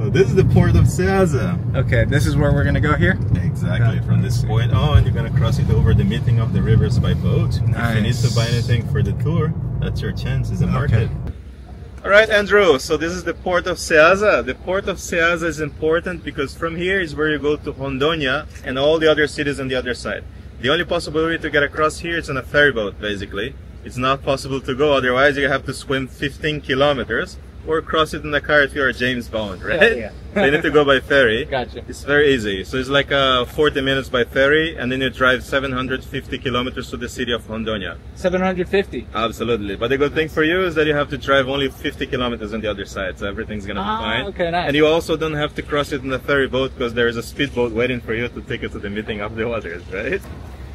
So this is the port of Ceasa. Okay, this is where we're gonna go here? Exactly. From this point on, you're gonna cross it over the meeting of the rivers by boat. Nice. If you need to buy anything for the tour, that's your chance. It's a market. All right, Andrew. So this is the port of Ceasa. The port of Ceasa is important because from here is where you go to Rondônia and all the other cities on the other side. The only possibility to get across here is on a ferry boat, basically. It's not possible to go, otherwise you have to swim 15 kilometers or cross it in a car if you are James Bond, right? Yeah. You need to go by ferry. Gotcha. It's very easy. So it's like 40 minutes by ferry, and then you drive 750 kilometers to the city of Rondônia. 750? Absolutely. But the good thing for you is that you have to drive only 50 kilometers on the other side, so everything's gonna be fine. Okay, nice. And you also don't have to cross it in a ferry boat because there is a speedboat waiting for you to take you to the meeting of the waters, right?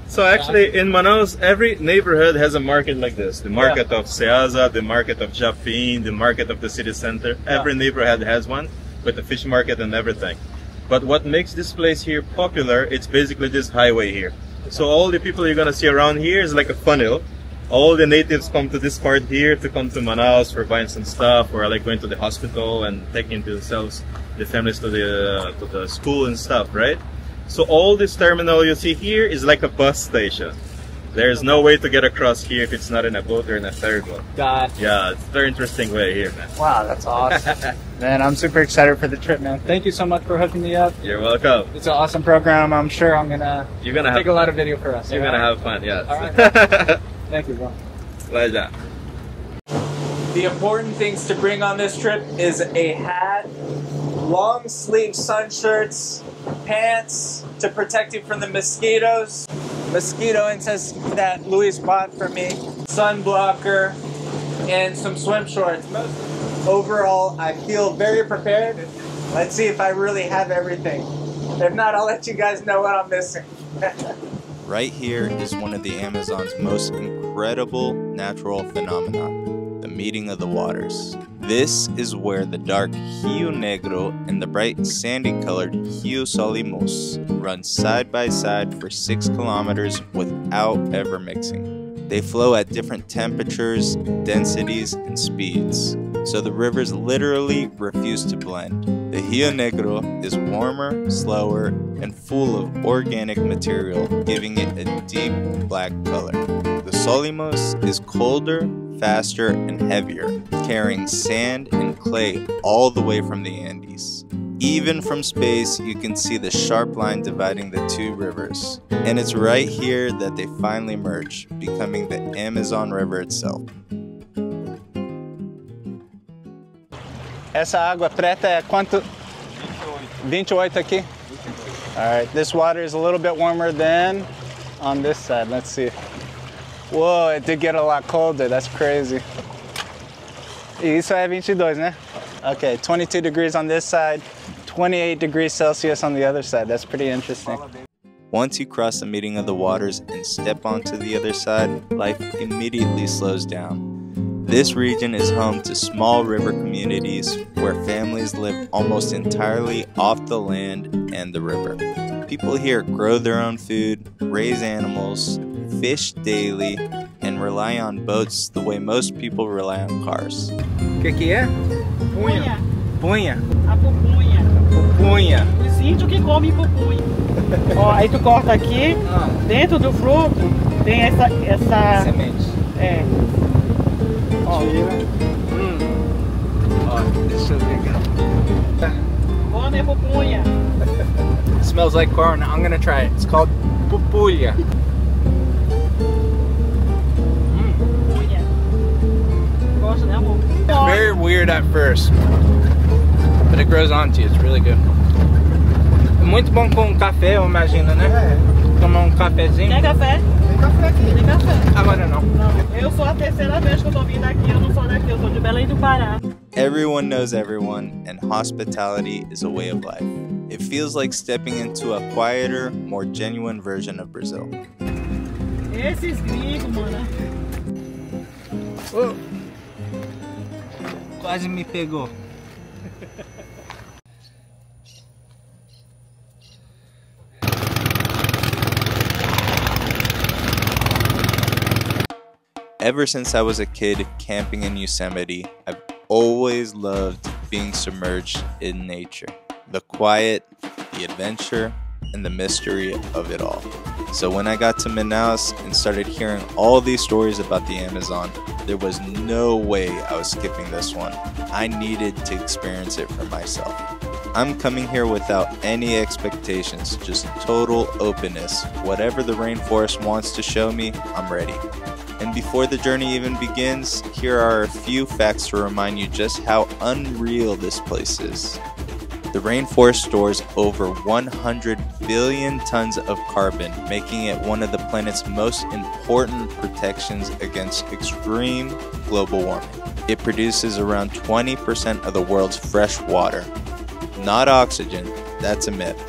So actually in Manaus, every neighborhood has a market like this. The market of Ceasa, the market of Japim, the market of the city center. Every neighborhood has one with a fish market and everything. But what makes this place here popular, it's basically this highway here. So all the people you're gonna see around here is like a funnel. All the natives come to this part here to come to Manaus for buying some stuff, or like going to the hospital and taking themselves, the families to the school and stuff, right? So all this terminal you see here is like a bus station. There's no way to get across here if it's not in a boat or in a ferry boat. Gotcha. Yeah, it's a very interesting way here, man. Wow, that's awesome. Man, I'm super excited for the trip, man. Thank you so much for hooking me up. You're welcome. It's an awesome program. I'm sure I'm gonna take a lot of video for us. You're gonna have fun, yes. All right. Thank you, bro. Pleasure. The important things to bring on this trip is a hat, long sleeve sun shirts, pants to protect you from the mosquitoes, mosquito incense that Luis bought for me, sun blocker, and some swim shorts. Overall, I feel very prepared. Let's see if I really have everything. If not, I'll let you guys know what I'm missing. Right here is one of the Amazon's most incredible natural phenomena, the meeting of the waters. This is where the dark Rio Negro and the bright sandy-colored Rio Solimões run side by side for 6 kilometers without ever mixing. They flow at different temperatures, densities, and speeds, so the rivers literally refuse to blend. The Rio Negro is warmer, slower, and full of organic material, giving it a deep black color. The Solimões is colder, faster, and heavier, carrying sand and clay all the way from the Andes. Even from space, you can see the sharp line dividing the two rivers. And it's right here that they finally merge, becoming the Amazon River itself. Essa água preta é quanto? 28 aqui? Alright, this water is a little bit warmer than on this side. Let's see. Whoa, it did get a lot colder. That's crazy. E isso é 22, né? Okay, 22 degrees on this side, 28 degrees Celsius on the other side. That's pretty interesting. Once you cross the meeting of the waters and step onto the other side, life immediately slows down. This region is home to small river communities where families live almost entirely off the land and the river. People here grow their own food, raise animals, fish daily, and rely on boats the way most people rely on cars. Que é? Punha. Punha. A pupunha. Punha. Os índios que comem pupunha. Ó, aí tu corta aqui, dentro do fruto tem essa Semente. É. Ó. Ó, deixa eu ver. Come a pupunha. It smells like corn. I'm gonna try it. It's called pupunha. Pupunha. Gosta, né, amor? Very weird at first, but it grows onto you. It's really good. Muito bom com café, eu imagino, né? Tomar cafezinho. Quer café? Tem café aqui. Tem café. Agora não. Não, eu sou a terceira vez que eu tô vindo aqui, eu não sou daqui, eu sou de Belém do Pará. Everyone knows everyone, and hospitality is a way of life. It feels like stepping into a quieter, more genuine version of Brazil. Esses gringos, mano. Oh. Quase me pegou. Ever since I was a kid camping in Yosemite, I've always loved being submerged in nature. The quiet, the adventure, and the mystery of it all. So when I got to Manaus and started hearing all these stories about the Amazon, there was no way I was skipping this one. I needed to experience it for myself. I'm coming here without any expectations, just total openness. Whatever the rainforest wants to show me, I'm ready. And before the journey even begins, here are a few facts to remind you just how unreal this place is. The rainforest stores over 100 billion tons of carbon, making it one of the planet's most important protections against extreme global warming. It produces around 20% of the world's fresh water. Not oxygen, that's a myth,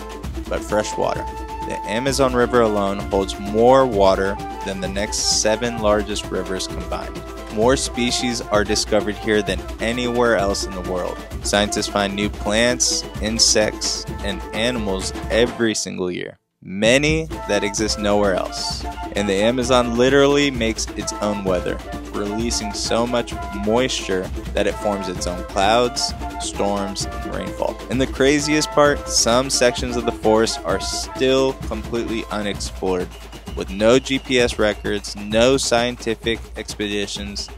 but fresh water. The Amazon River alone holds more water than the next 7 largest rivers combined. More species are discovered here than anywhere else in the world. Scientists find new plants, insects, and animals every single year. Many that exist nowhere else. And the Amazon literally makes its own weather, releasing so much moisture that it forms its own clouds, storms, and rainfall. And the craziest part, some sections of the forest are still completely unexplored, with no GPS records, no scientific expeditions,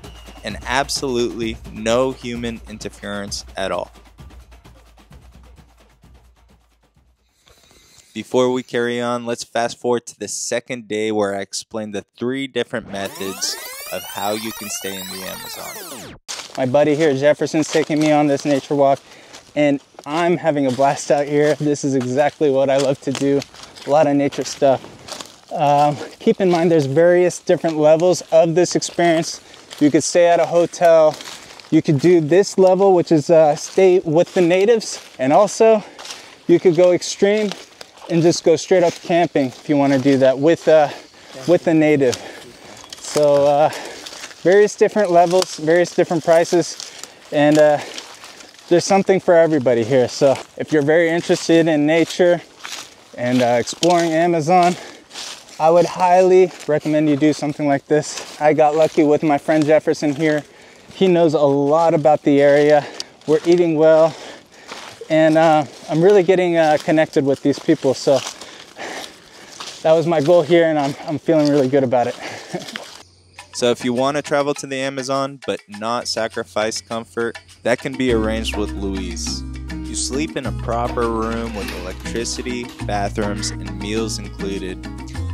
and absolutely no human interference at all. Before we carry on, let's fast forward to the second day where I explained the 3 different methods of how you can stay in the Amazon. My buddy here, Jefferson's taking me on this nature walk, and I'm having a blast out here. This is exactly what I love to do, a lot of nature stuff. Keep in mind there's various different levels of this experience. You could stay at a hotel, you could do this level, which is stay with the natives, and also you could go extreme and just go straight up camping if you want to do that with the native. So various different levels, various different prices, and there's something for everybody here. So if you're very interested in nature and exploring Amazon, I would highly recommend you do something like this. I got lucky with my friend Jefferson here. He knows a lot about the area. We're eating well, and I'm really getting connected with these people. So that was my goal here, and I'm feeling really good about it. So if you want to travel to the Amazon but not sacrifice comfort, that can be arranged with Luis. You sleep in a proper room with electricity, bathrooms, and meals included,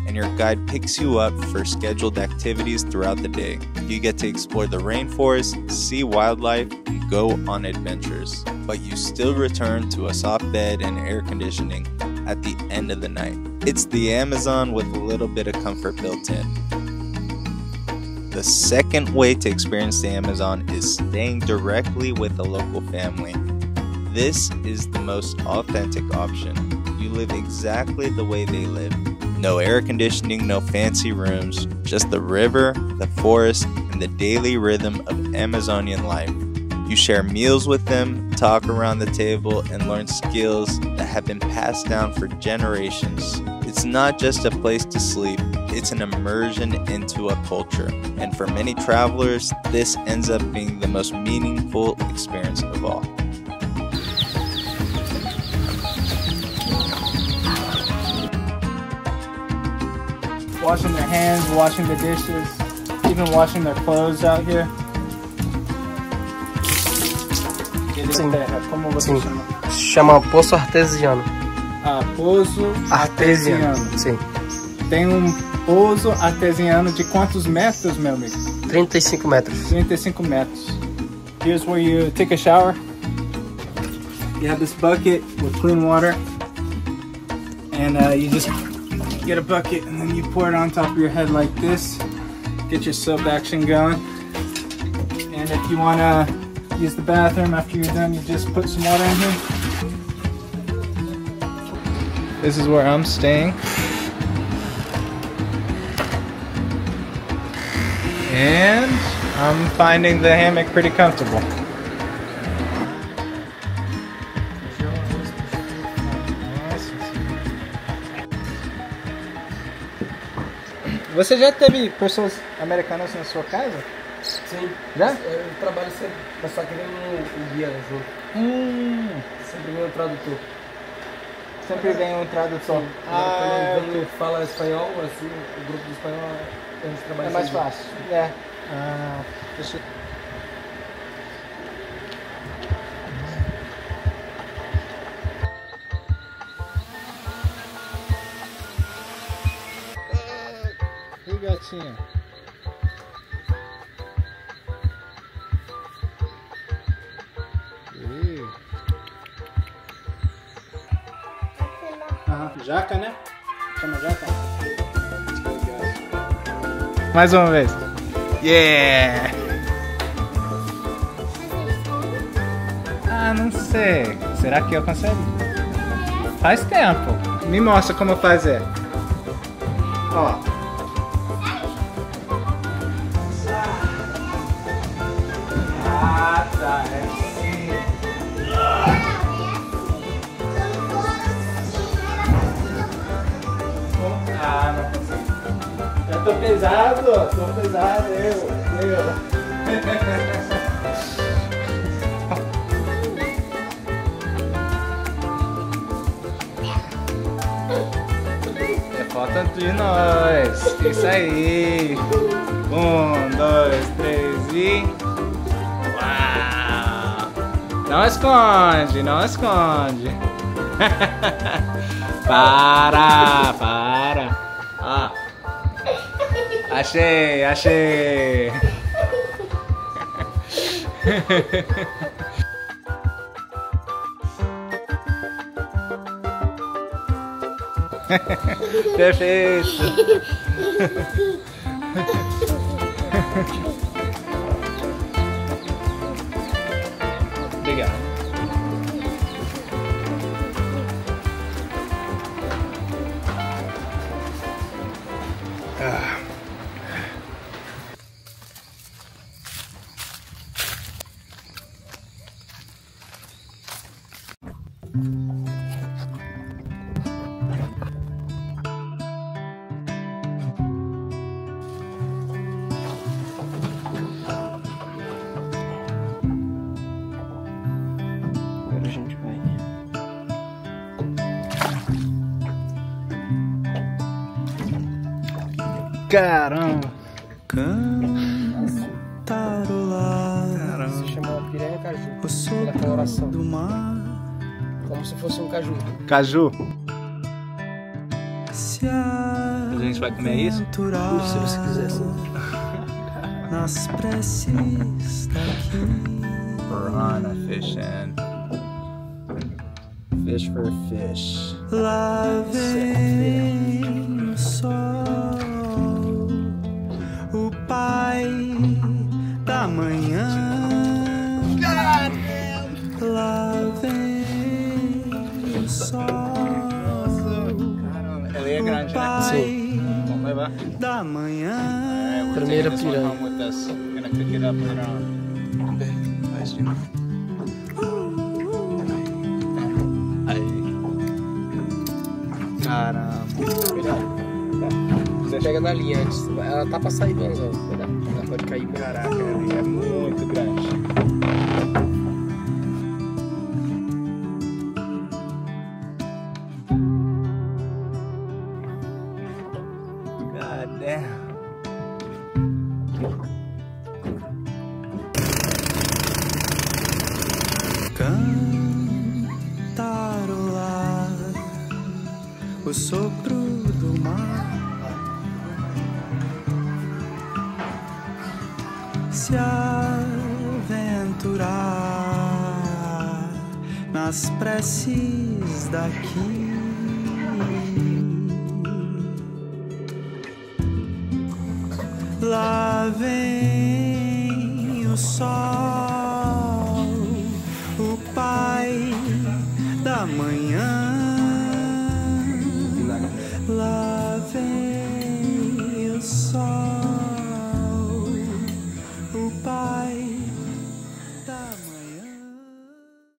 and your guide picks you up for scheduled activities throughout the day. You get to explore the rainforest, see wildlife, and go on adventures. But you still return to a soft bed and air conditioning at the end of the night. It's the Amazon with a little bit of comfort built in. The second way to experience the Amazon is staying directly with a local family. This is the most authentic option. You live exactly the way they live. No air conditioning, no fancy rooms, just the river, the forest, and the daily rhythm of Amazonian life. You share meals with them, talk around the table, and learn skills that have been passed down for generations. It's not just a place to sleep, it's an immersion into a culture. And for many travelers, this ends up being the most meaningful experience of all. Washing their hands, washing the dishes, even washing their clothes out here. Como você chama? Chama Poço Artesiano. Ah, Poço Artesiano. Sim. Tem poço artesiano de quantos metros, meu amigo? 35 metros. 35 metros. Here's where you take a shower. You have this bucket with clean water, and you just get a bucket and then you pour it on top of your head like this. Get your soap action going. And if you want to use the bathroom after you're done, you just put some water in here. This is where I'm staying. And I'm finding the hammock pretty comfortable. Você já teve pessoas americanas na sua casa? Sim. Já? Eu trabalho sempre, mas só que vem um guia junto. Sempre vem um tradutor. Sempre vem um tradutor. Quando vem fala espanhol, assim, o grupo de espanhol, a gente trabalha É mais sempre. fácil. É. Deixa eu... E gatinha? Jaca, né? Chama jaca. Mais uma vez. Yeah! Ah, não sei. Será que eu consigo? Faz tempo. Me mostra como fazer. Ó. Ah, tá. É assim. Ah, não consigo. Eu tô pesado, eu. É falta de nós. Isso aí. 1, 2, 3 e... Uau! Não esconde, não esconde. Para. Ah. Achei. Perfeito. Obrigado. Agora a gente vai. Caramba. Se chama piranha caju. Pela coloração. Como se fosse um caju. Caju. A gente vai comer isso? Se você quiser, sim. Nas preces daqui. Piranha fishing. Fish for fish. Lá vem o sol, o pai da manhã. Lá vem o sol, Ela é grande, né? Sim. Vamos levar. da manhã. Primeira piranha. Gonna cook it up later on. Caramba. Você pega da linha antes. Ela tá pra sair do anzol. Ela pode cair. Caraca, ela é muito grande. God damn. Cantarolar o sopro do mar, se aventurar nas preces daqui. Lá vem o sol, o pai da manhã. Lá vem o sol.